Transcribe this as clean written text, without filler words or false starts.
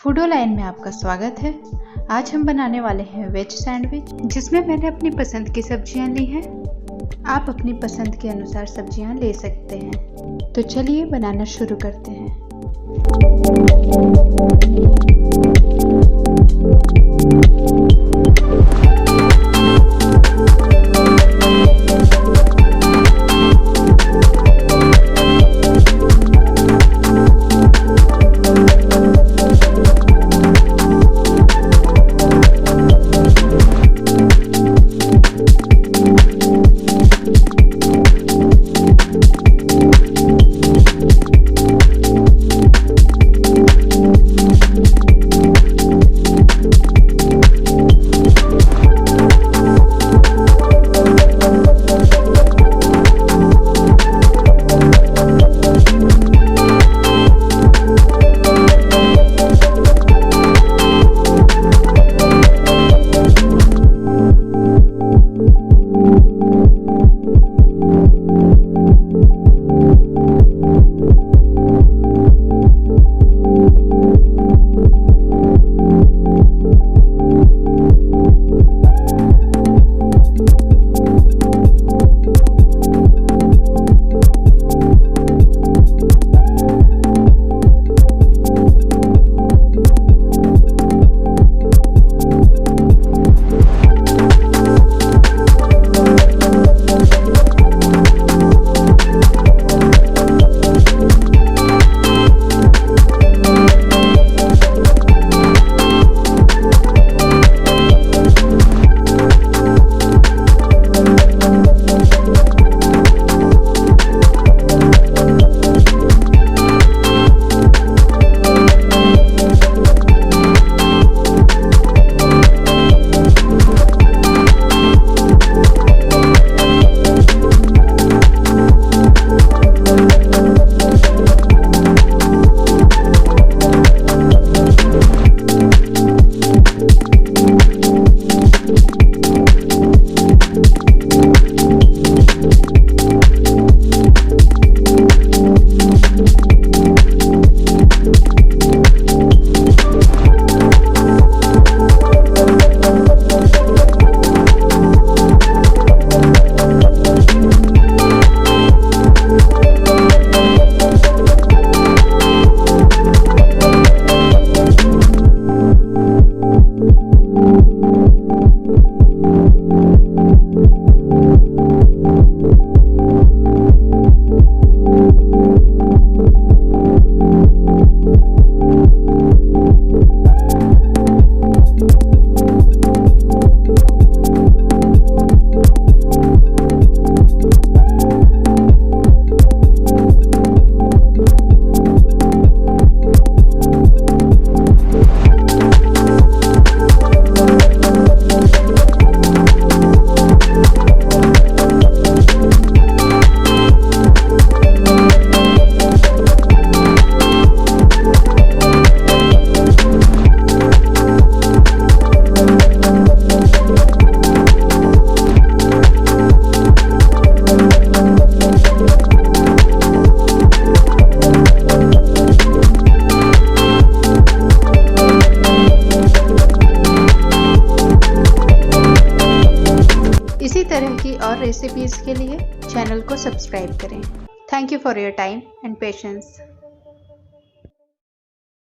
फूडोलाइन में आपका स्वागत है। आज हम बनाने वाले हैं वेज सैंडविच, जिसमें मैंने अपनी पसंद की सब्जियां ली हैं। आप अपनी पसंद के अनुसार सब्जियां ले सकते हैं। तो चलिए बनाना शुरू करते हैं। इसी तरह की और रेसिपीज़ के लिए चैनल को सब्सक्राइब करें। Thank you for your time and patience.